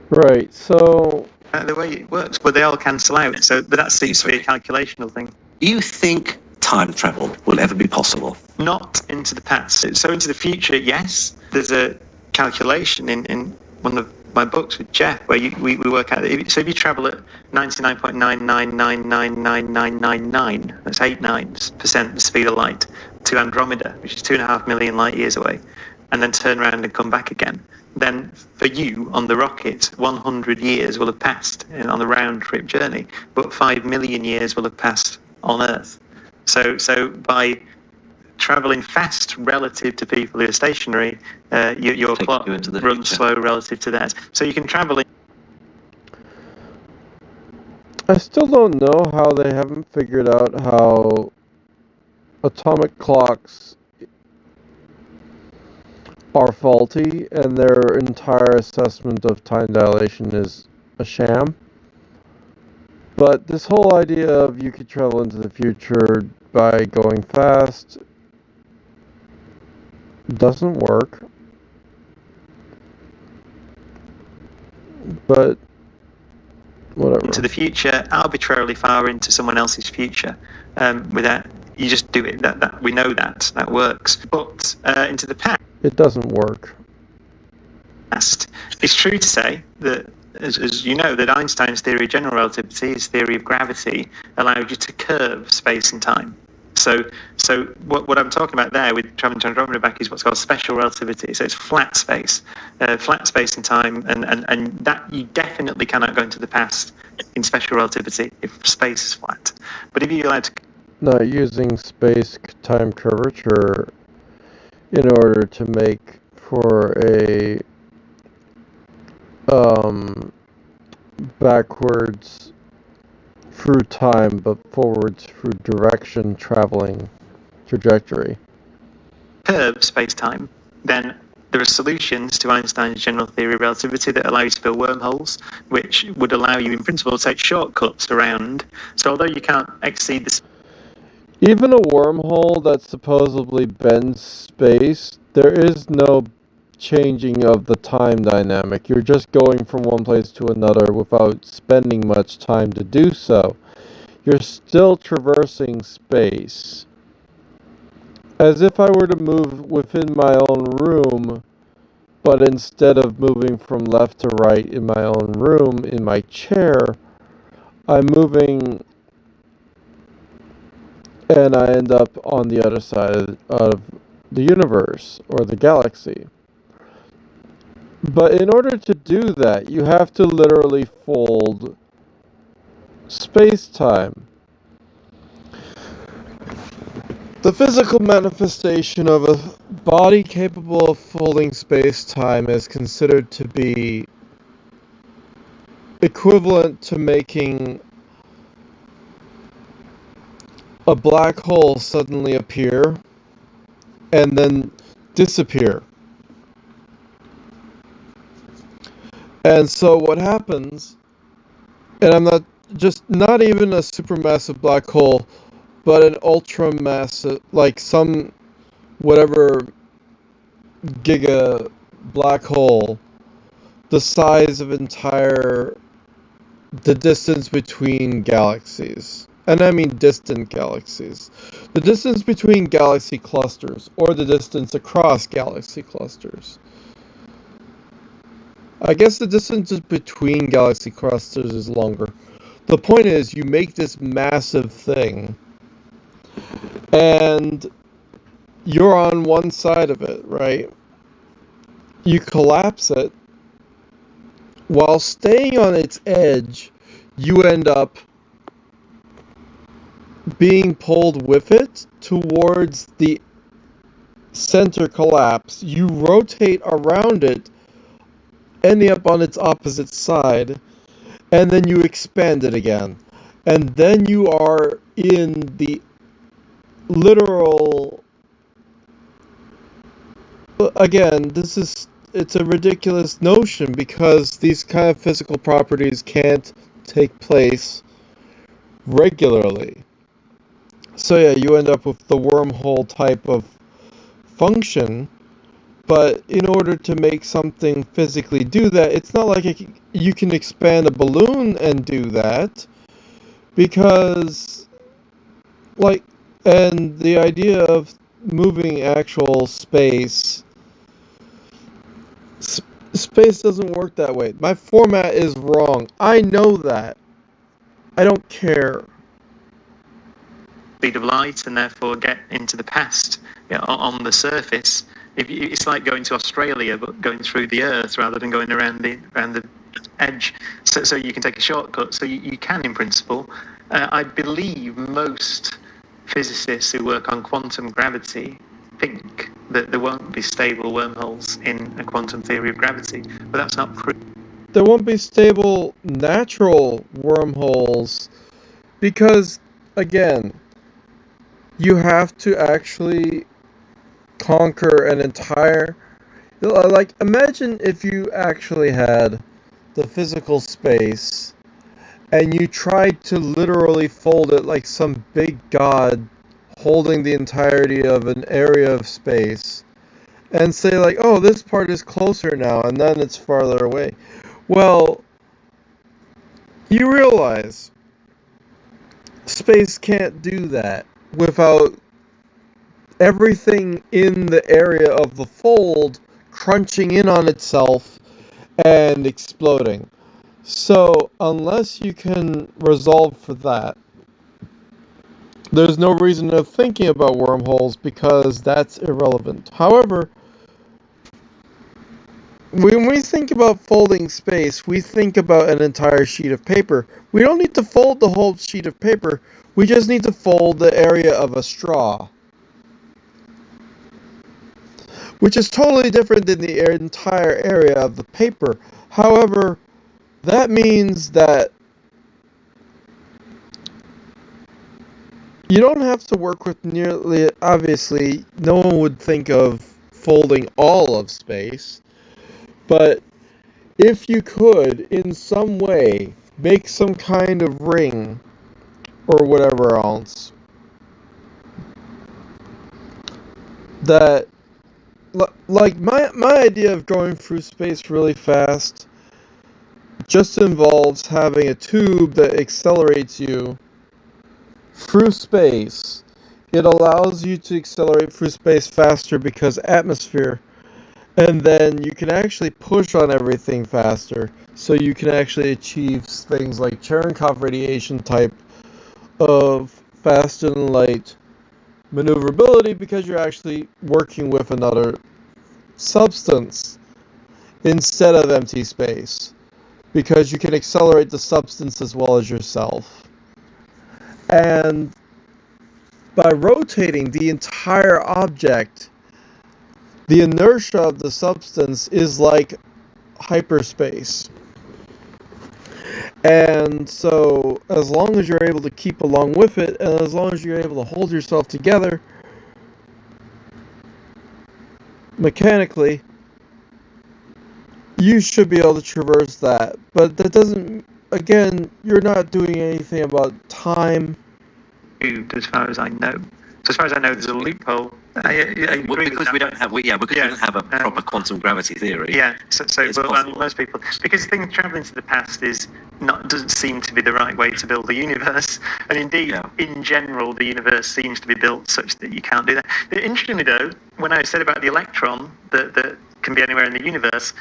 Right. So The way it works, but they all cancel out. So, but that seems to be a calculational thing. Do you think time travel will ever be possible? Not into the past. So into the future, yes. There's a calculation in one of my books with Jeff where we work out that so if you travel at 99.9999999, that's 8 9% the speed of light, to Andromeda, which is 2.5 million light years away, and then turn around and come back again, then for you on the rocket, 100 years will have passed on the round trip journey, but 5 million years will have passed on Earth. So by traveling fast relative to people who are stationary, your clock runs slow relative to theirs. So you can travel in. I still don't know how they haven't figured out how atomic clocks are faulty and their entire assessment of time dilation is a sham. But this whole idea of you could travel into the future by going fast doesn't work. But whatever. Into the future, arbitrarily far into someone else's future, without you just do it. That we know that works. But into the past, it doesn't work. It's true to say that, as you know, that Einstein's theory of general relativity, his theory of gravity, allowed you to curve space and time. So what I'm talking about there with traveling to Andromeda back is what's called special relativity. So it's flat space and time, and that you definitely cannot go into the past in special relativity if space is flat. But if you're allowed to, not using space-time curvature in order to make for a backwards through time, but forwards through direction traveling trajectory. Curve space-time, then there are solutions to Einstein's general theory of relativity that allow you to fill wormholes, which would allow you, in principle, to take shortcuts around. So although you can't exceed this, even a wormhole that supposedly bends space, there is no changing of the time dynamic. You're just going from one place to another without spending much time to do so. You're still traversing space. As if I were to move within my own room, but instead of moving from left to right in my own room, in my chair, I'm moving and I end up on the other side of the universe or the galaxy. But in order to do that, you have to literally fold space-time. The physical manifestation of a body capable of folding space-time is considered to be equivalent to making a black hole suddenly appear and then disappear. And so what happens, and I'm not even a supermassive black hole, but an ultra-massive, like some whatever giga black hole, the size of the distance between galaxies. And I mean distant galaxies. The distance between galaxy clusters, or the distance across galaxy clusters. I guess the distance between galaxy clusters is longer. The point is, you make this massive thing, and you're on one side of it, right? You collapse it. While staying on its edge, you end up being pulled with it towards the center collapse. You rotate around it, ending up on its opposite side, and then you expand it again. And then you are in the literal... Again, it's a ridiculous notion because these kind of physical properties can't take place regularly. So yeah, you end up with the wormhole type of function But in order to make something physically do that, it's not like you can expand a balloon and do that, because, like, and the idea of moving actual space, space doesn't work that way. My format is wrong. I know that. I don't care. Speed of light, and therefore get into the past, on the surface. It's like going to Australia, but going through the Earth rather than going around the edge. So you can take a shortcut. So you can, in principle. I believe most physicists who work on quantum gravity think that there won't be stable wormholes in a quantum theory of gravity, but that's not true. There won't be stable natural wormholes because, again, you have to actually conquer an entire... Like, imagine if you actually had the physical space and you tried to literally fold it like some big god holding the entirety of an area of space and say, like, oh, this part is closer now, and then it's farther away. Well, you realize space can't do that without everything in the area of the fold crunching in on itself and exploding. So, unless you can resolve for that, there's no reason of thinking about wormholes because that's irrelevant. However, when we think about folding space, we think about an entire sheet of paper. We don't need to fold the whole sheet of paper. We just need to fold the area of a straw, which is totally different than the entire area of the paper. However, that means that you don't have to work with nearly... Obviously, no one would think of folding all of space. But if you could, in some way, make some kind of ring or whatever else, that, like, my idea of going through space really fast just involves having a tube that accelerates you through space. It allows you to accelerate through space faster because atmosphere. And then you can actually push on everything faster, so you can actually achieve things like Cherenkov radiation type of faster than light maneuverability because you're actually working with another substance instead of empty space, because you can accelerate the substance as well as yourself. And by rotating the entire object, the inertia of the substance is like hyperspace. And so, as long as you're able to keep along with it, and as long as you're able to hold yourself together mechanically, you should be able to traverse that. But that doesn't... Again, you're not doing anything about time. As far as I know. So as far as I know, there's a loophole. I agree because we don't have we don't have a proper quantum gravity theory. Yeah. So most people, because things traveling to the past doesn't seem to be the right way to build the universe. And indeed, in general, the universe seems to be built such that you can't do that. But interestingly, though, when I said about the electron that can be anywhere in the universe,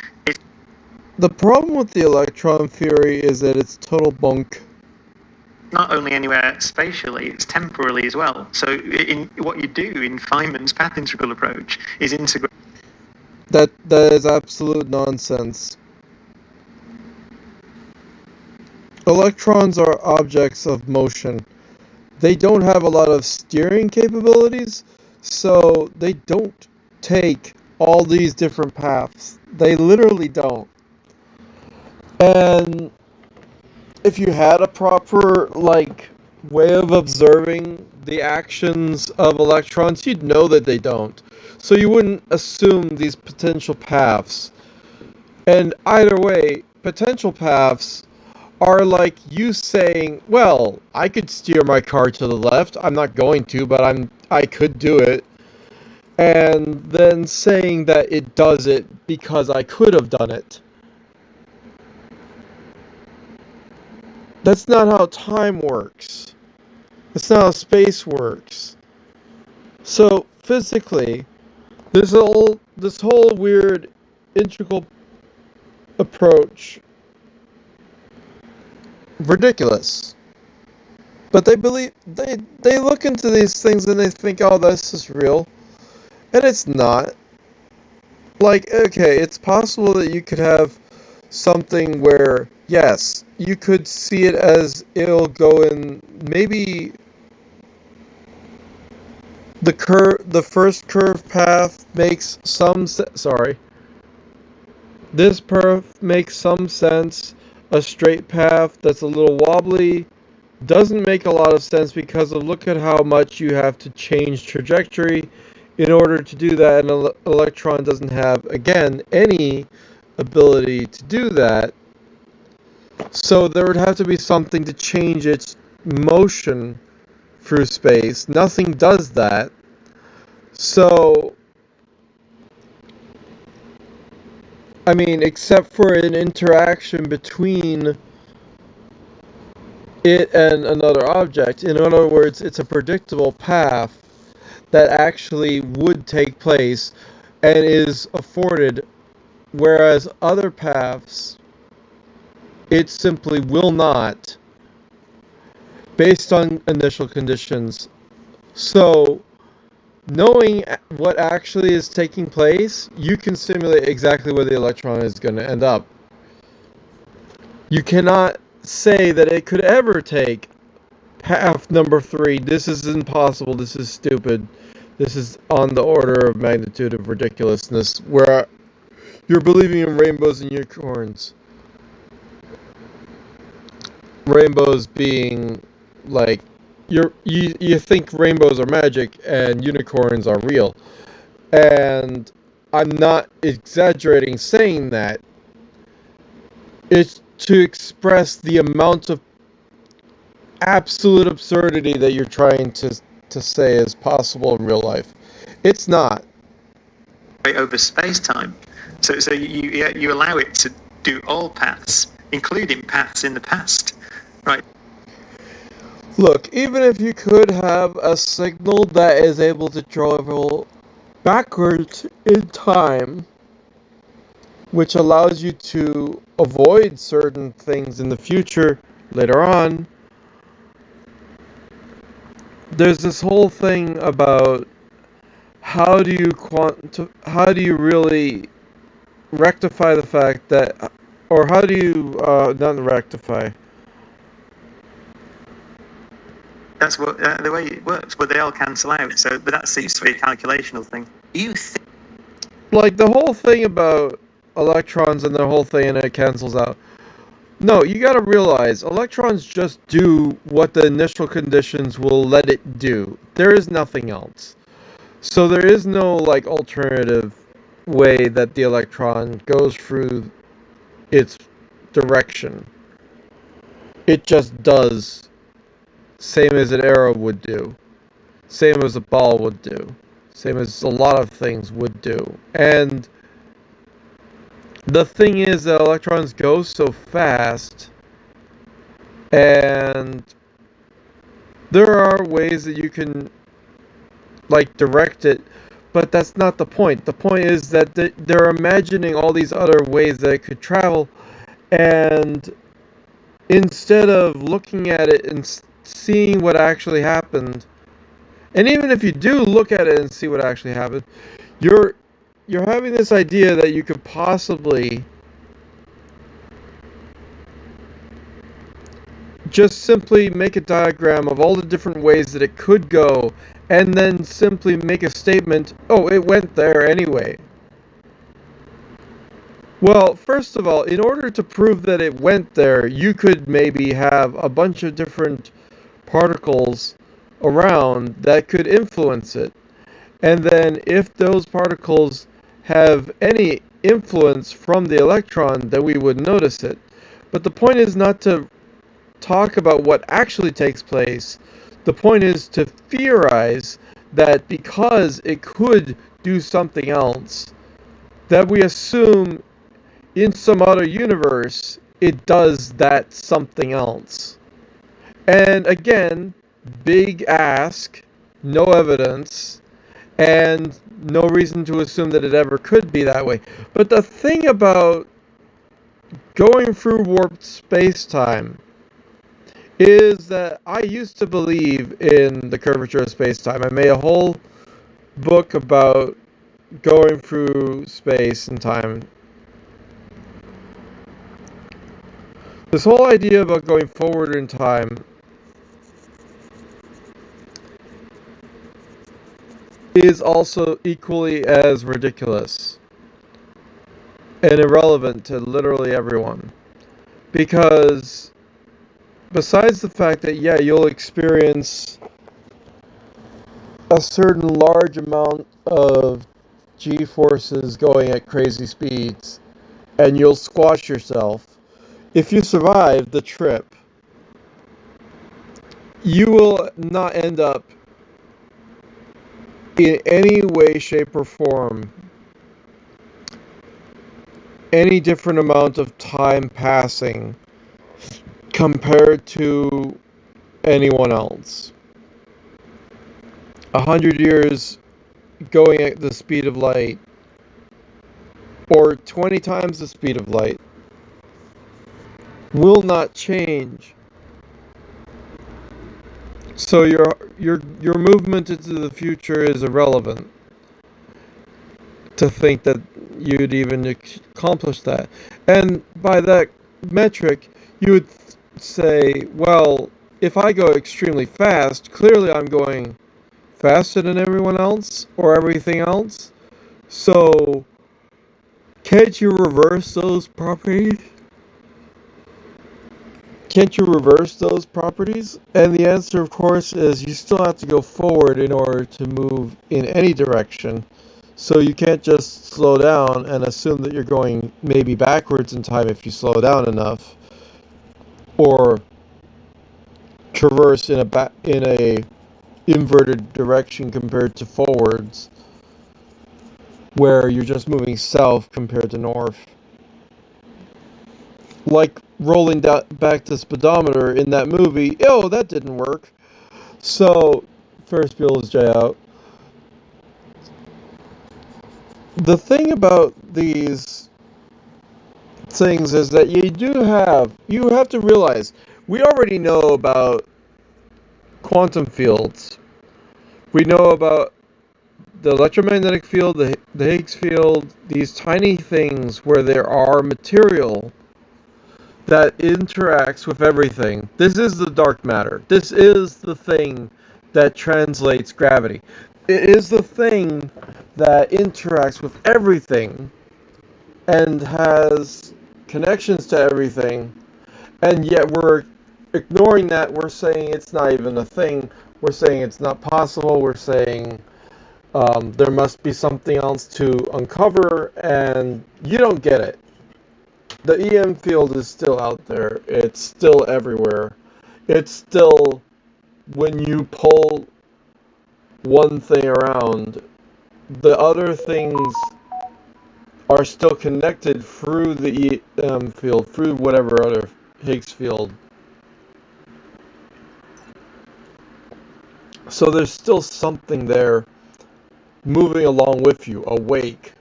the problem with the electron theory is that it's total bunk. Not only anywhere spatially, it's temporally as well. So in what you do in Feynman's path integral approach is integrate. That is absolute nonsense. Electrons are objects of motion. They don't have a lot of steering capabilities, so they don't take all these different paths. They literally don't. And if you had a proper, way of observing the actions of electrons, you'd know that they don't. So you wouldn't assume these potential paths. And either way, potential paths are like you saying, well, I could steer my car to the left. I'm not going to, but I could do it. and then saying that it does it because I could have done it. That's not how time works. That's not how space works. So physically, this whole weird integral approach, ridiculous. But they look into these things and they think, oh, this is real, and it's not. Like, okay, it's possible that you could have something where, yes, you could see it as it'll go in, maybe the first curved path makes some sorry. This path makes some sense. A straight path that's a little wobbly doesn't make a lot of sense because of look at how much you have to change trajectory in order to do that, and an electron doesn't have, again, any ability to do that. So there would have to be something to change its motion through space. Nothing does that. So, I mean, except for an interaction between it and another object. In other words, it's a predictable path that actually would take place and is afforded, whereas other paths, it simply will not, based on initial conditions. So, knowing what actually is taking place, you can simulate exactly where the electron is going to end up. You cannot say that it could ever take path number 3. This is impossible. This is stupid. This is on the order of magnitude of ridiculousness, where you're believing in rainbows and unicorns. Rainbows being like, you think rainbows are magic and unicorns are real. And I'm not exaggerating saying that. It's to express the amount of absolute absurdity that you're trying to say is possible in real life. It's not. Over space-time. So you allow it to do all paths, including paths in the past, right? Look, even if you could have a signal that is able to travel backwards in time, which allows you to avoid certain things in the future later on, there's this whole thing about how do you really rectify the fact that, or how do you not rectify? That's what the way it works, but they all cancel out. So, but that seems to be a calculational thing. You think, like, the whole thing about electrons and the whole thing, and it cancels out. No, you gotta realize, electrons just do what the initial conditions will let it do. There is nothing else. So there is no, like, alternative way that the electron goes through its direction. It just does. Same as an arrow would do. Same as a ball would do. Same as a lot of things would do. And the thing is that electrons go so fast, and there are ways that you can, like, direct it, but that's not the point. The point is that they're imagining all these other ways that it could travel, and instead of looking at it and seeing what actually happened, and even if you do look at it and see what actually happened, you're having this idea that you could possibly just simply make a diagram of all the different ways that it could go, and then simply make a statement, oh, it went there anyway. Well, first of all, in order to prove that it went there, you could maybe have a bunch of different particles around that could influence it. And then if those particles have any influence from the electron, then we would notice it. But the point is not to talk about what actually takes place. The point is to theorize that because it could do something else, that we assume in some other universe it does that something else. And again, big ask, no evidence, and no reason to assume that it ever could be that way. But the thing about going through warped space-time is that I used to believe in the curvature of space-time. I made a whole book about going through space and time. This whole idea about going forward in time is also equally as ridiculous and irrelevant to literally everyone. Because besides the fact that, yeah, you'll experience a certain large amount of G-forces going at crazy speeds, and you'll squash yourself, if you survive the trip, you will not end up in any way, shape, or form any different amount of time passing compared to anyone else. 100 years going at the speed of light, or 20 times the speed of light, will not change. So your movement into the future is irrelevant to think that you'd even accomplish that. And by that metric, you would say, well, if I go extremely fast, clearly I'm going faster than everyone else or everything else. So can't you reverse those properties? Can't you reverse those properties? And the answer, of course, is you still have to go forward in order to move in any direction. So you can't just slow down and assume that you're going maybe backwards in time if you slow down enough, or traverse in a inverted direction compared to forwards, where you're just moving south compared to north. Like rolling back the speedometer in that movie. Oh, that didn't work. So, Ferris Bueller's Day Out. The thing about these things is that you have to realize, we already know about quantum fields. We know about the electromagnetic field, the Higgs field, these tiny things where there are material that interacts with everything. This is the dark matter. This is the thing that translates gravity. It is the thing that interacts with everything and has connections to everything, and yet we're ignoring that. We're saying it's not even a thing. We're saying it's not possible. We're saying there must be something else to uncover, and you don't get it. The EM field is still out there. It's still everywhere. It's still, when you pull one thing around, the other things are still connected through the EM field, through whatever other Higgs field. So there's still something there moving along with you, awake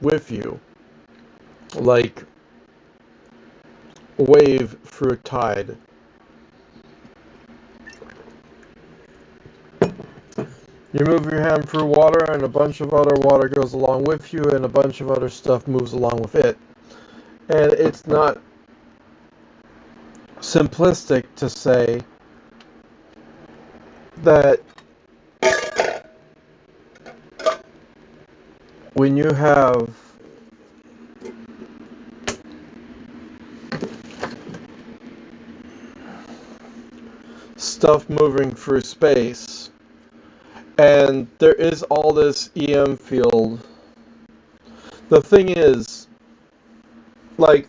with you, like a wave through a tide. You move your hand through water, and a bunch of other water goes along with you, and a bunch of other stuff moves along with it. And it's not simplistic to say that when you have stuff moving through space, and there is all this EM field, the thing is, like,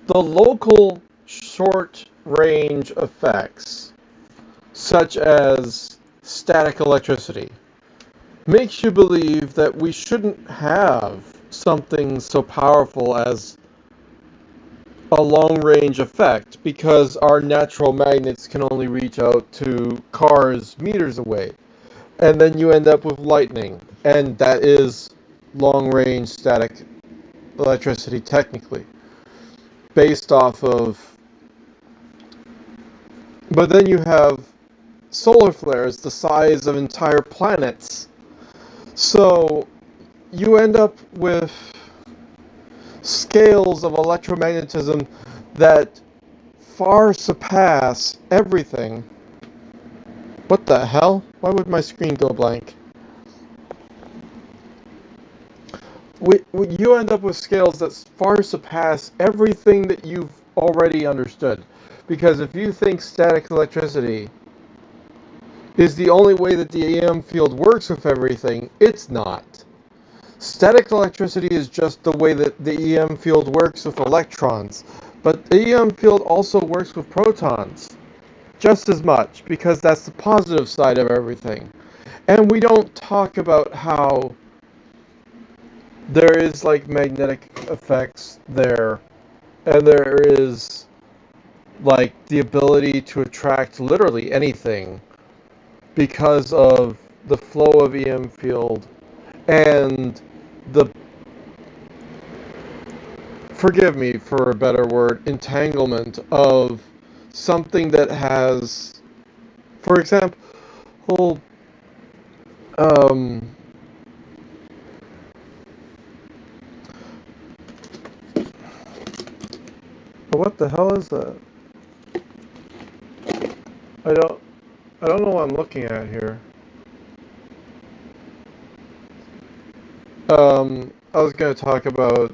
the local short range effects, such as static electricity makes you believe that we shouldn't have something so powerful as a long-range effect because our natural magnets can only reach out to cars meters away. And then you end up with lightning, and that is long-range static electricity technically, based off of... But then you have solar flares the size of entire planets. So you end up with scales of electromagnetism that far surpass everything. What the hell? Why would my screen go blank? You end up with scales that far surpass everything that you've already understood. Because if you think static electricity is the only way that the EM field works with everything, it's not. Static electricity is just the way that the EM field works with electrons. But the EM field also works with protons just as much, because that's the positive side of everything. And we don't talk about how there is like magnetic effects there, and there is like the ability to attract literally anything because of the flow of EM field and the, forgive me for a better word, entanglement of something that has, for example, what the hell is that? I don't know what I'm looking at here. I was going to talk about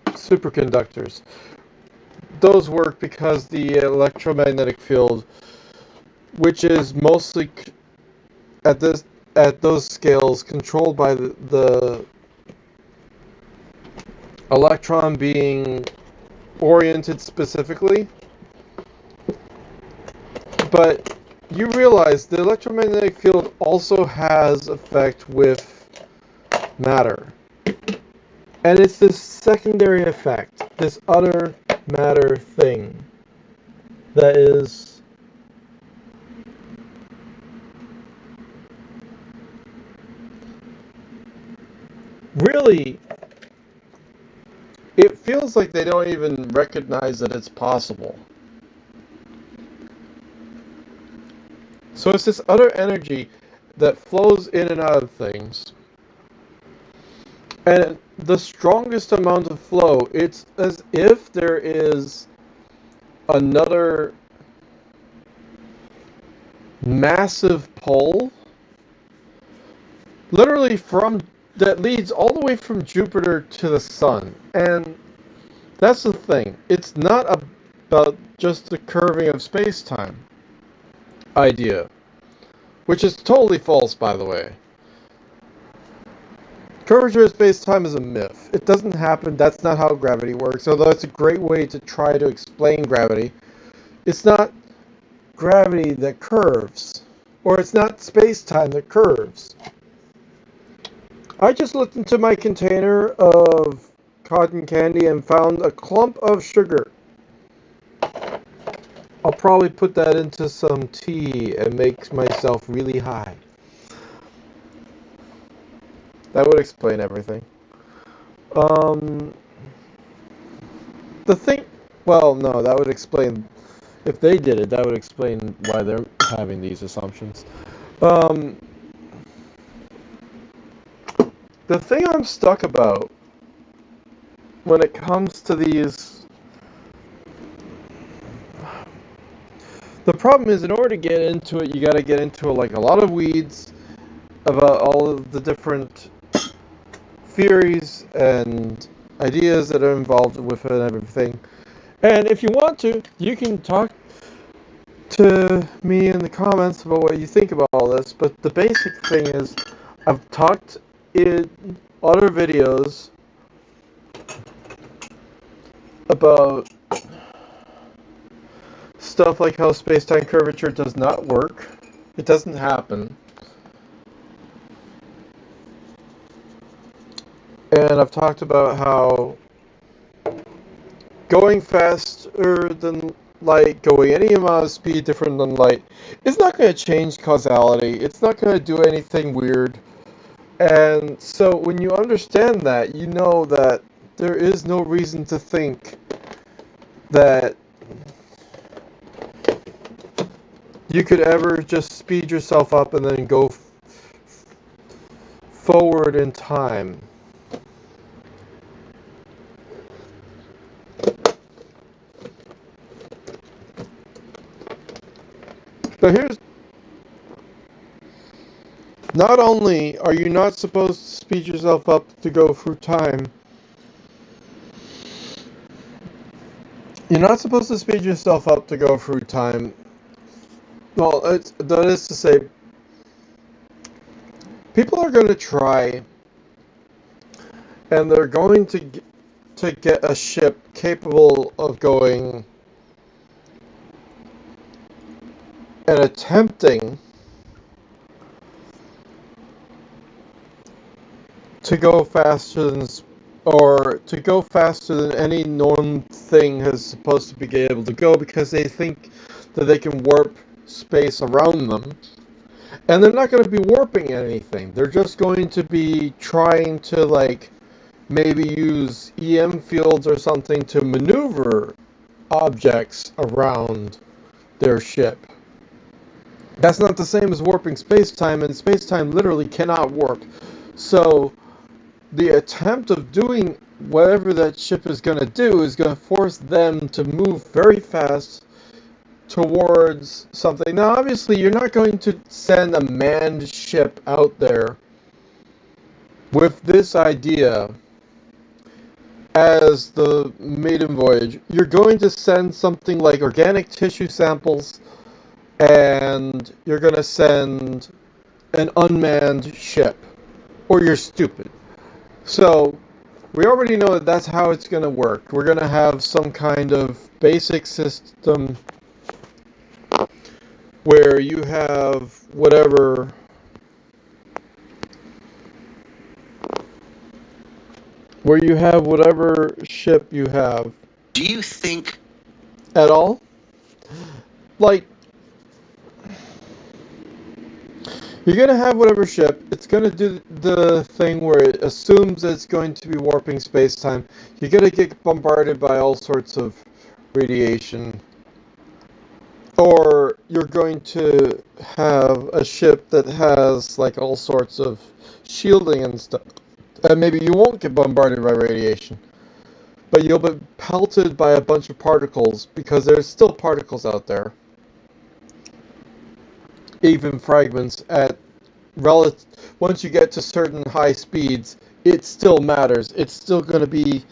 superconductors. Those work because the electromagnetic field, which is mostly at those scales controlled by the electron being oriented specifically. But you realize the electromagnetic field also has effect with matter. And it's this secondary effect, this other matter thing, that is really, it feels like they don't even recognize that it's possible. So it's this other energy that flows in and out of things. And the strongest amount of flow, it's as if there is another massive pull, literally that leads all the way from Jupiter to the sun. And that's the thing. It's not about just the curving of space-time idea, which is totally false, by the way. Curvature of space-time is a myth. It doesn't happen. That's not how gravity works, although it's a great way to try to explain gravity. It's not gravity that curves, or it's not space-time that curves. I just looked into my container of cotton candy and found a clump of sugar. I'll probably put that into some tea and make myself really high. That would explain everything. The thing... Well, no, that would explain... If they did it, that would explain why they're having these assumptions. The thing I'm stuck about when it comes to these... The problem is, in order to get into it, you gotta get into like a lot of weeds about all of the different theories and ideas that are involved with it and everything. And if you want to, you can talk to me in the comments about what you think about all this. But the basic thing is, I've talked in other videos about stuff like how space-time curvature does not work. It doesn't happen. And I've talked about how going faster than light, going any amount of speed different than light, it's not going to change causality. It's not going to do anything weird. And so when you understand that, you know that there is no reason to think that you could ever just speed yourself up and then go forward in time. But not only are you not supposed to speed yourself up to go through time, you're not supposed to speed yourself up to go through time. Well, that is to say, people are going to try, and they're going to get a ship capable of going and attempting to go faster than any known thing is supposed to be able to go, because they think that they can warp space around them. And they're not going to be warping anything. They're just going to be trying to, like, maybe use EM fields or something to maneuver objects around their ship. That's not the same as warping space-time, and space-time literally cannot warp. So the attempt of doing whatever that ship is going to do is going to force them to move very fast towards something. Now, obviously, you're not going to send a manned ship out there with this idea as the maiden voyage. You're going to send something like organic tissue samples, and you're going to send an unmanned ship, or you're stupid. So we already know that that's how it's going to work. We're going to have some kind of basic system where you have whatever ship you have. Do you think At all? Like, you're going to have whatever ship. It's going to do the thing where it assumes it's going to be warping space-time. You're going to get bombarded by all sorts of radiation. Or you're going to have a ship that has, like, all sorts of shielding and stuff. And maybe you won't get bombarded by radiation. But you'll be pelted by a bunch of particles, because there's still particles out there. Even fragments once you get to certain high speeds, it still matters. It's still going to be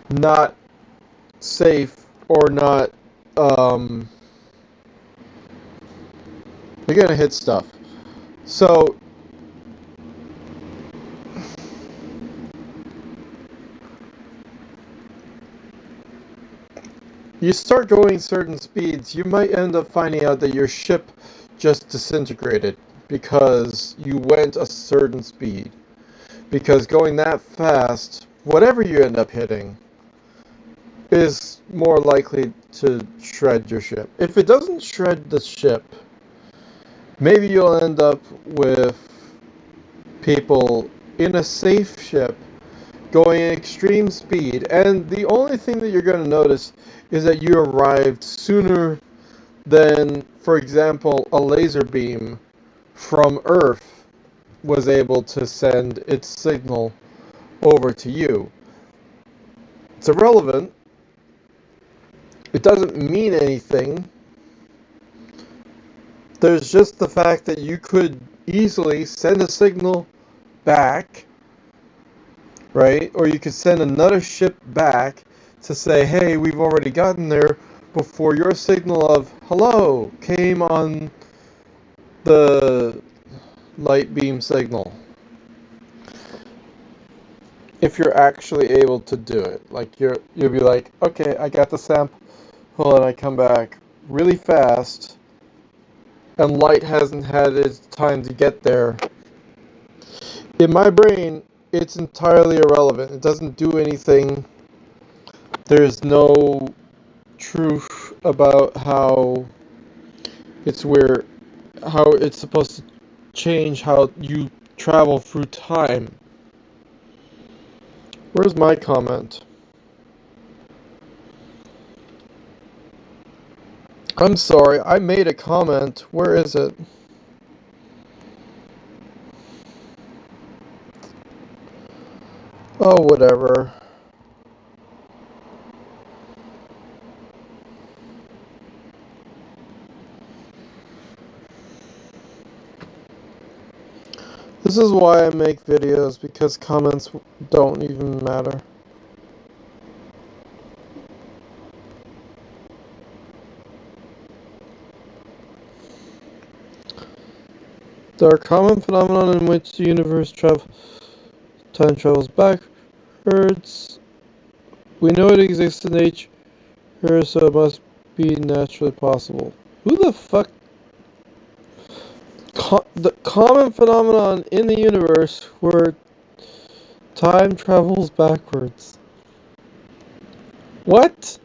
not safe or not. You're going to hit stuff. So you start going certain speeds, you might end up finding out that your ship just disintegrated because you went a certain speed. Because going that fast, whatever you end up hitting is more likely to shred your ship. If it doesn't shred the ship, maybe you'll end up with people in a safe ship going at extreme speed, and the only thing that you're going to notice is that you arrived sooner than, for example, a laser beam from Earth was able to send its signal over to you. It's irrelevant. It doesn't mean anything. There's just the fact that you could easily send a signal back, right? Or you could send another ship back to say, hey, we've already gotten there before your signal of hello came on the light beam signal. If you're actually able to do it. Like you'll be like, okay, I got the sample, and I come back really fast, and light hasn't had its time to get there. In my brain, it's entirely irrelevant. It doesn't do anything. There's no truth about how it's supposed to change how you travel through time. Where's my comment? I'm sorry, I made a comment. Where is it? Oh, whatever. This is why I make videos, because comments don't even matter. There are common phenomena in which the universe time travels backwards. We know it exists in nature, so it must be naturally possible. Who the fuck? The common phenomenon in the universe where time travels backwards. What?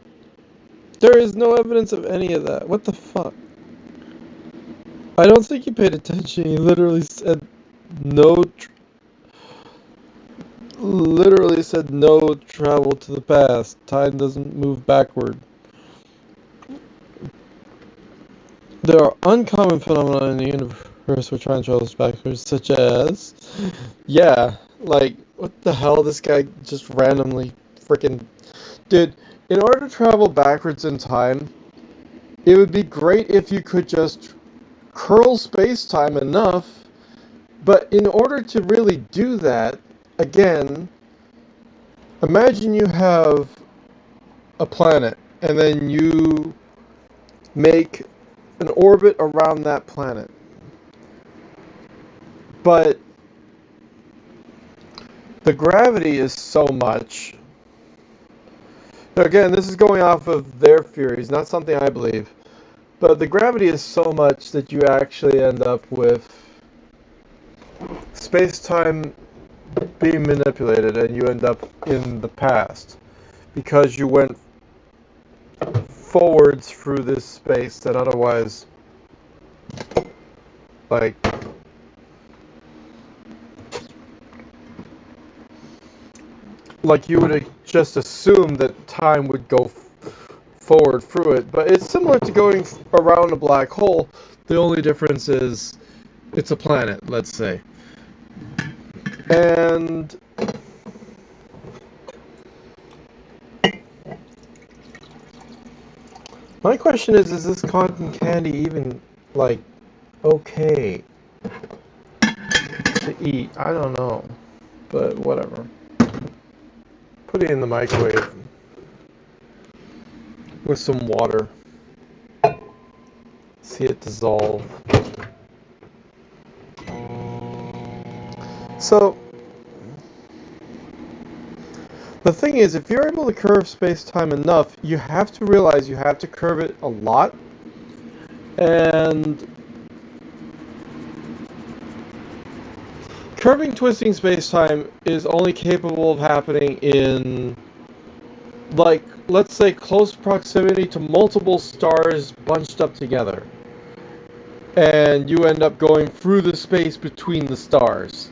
There is no evidence of any of that. What the fuck? I don't think you paid attention. He literally said no travel to the past. Time doesn't move backward. There are uncommon phenomena in the universe where time travels backwards, such as, yeah, like, what the hell? This guy just randomly freaking, dude. In order to travel backwards in time, it would be great if you could just curl space-time enough, but in order to really do that, again, imagine you have a planet, and then you make an orbit around that planet. But the gravity is so much. Again, this is going off of their theories, not something I believe. But the gravity is so much that you actually end up with space-time being manipulated, and you end up in the past because you went forwards through this space that otherwise, like, you would just assume that time would go forward through it. But it's similar to going around a black hole. The only difference is it's a planet, let's say. And my question is this cotton candy even, like, okay to eat? I don't know, but whatever. Put it in the microwave with some water. See it dissolve. So, the thing is, if you're able to curve space-time enough, you have to realize you have to curve it a lot. And curving, twisting space-time is only capable of happening in, like, let's say close proximity to multiple stars bunched up together. And you end up going through the space between the stars.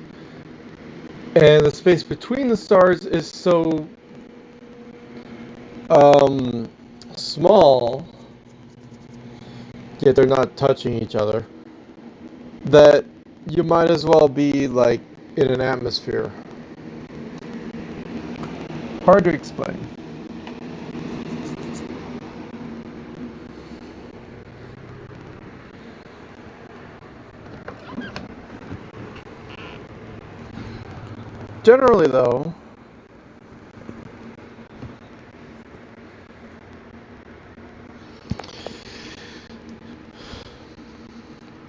And the space between the stars is so small, yet they're not touching each other, that you might as well be like in an atmosphere. Hard to explain. Generally, though,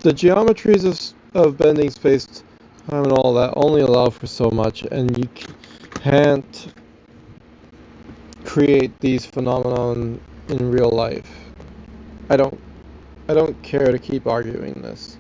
the geometries of bending space, time, and all that only allow for so much, and you can't create these phenomena in real life. I I don't care to keep arguing this.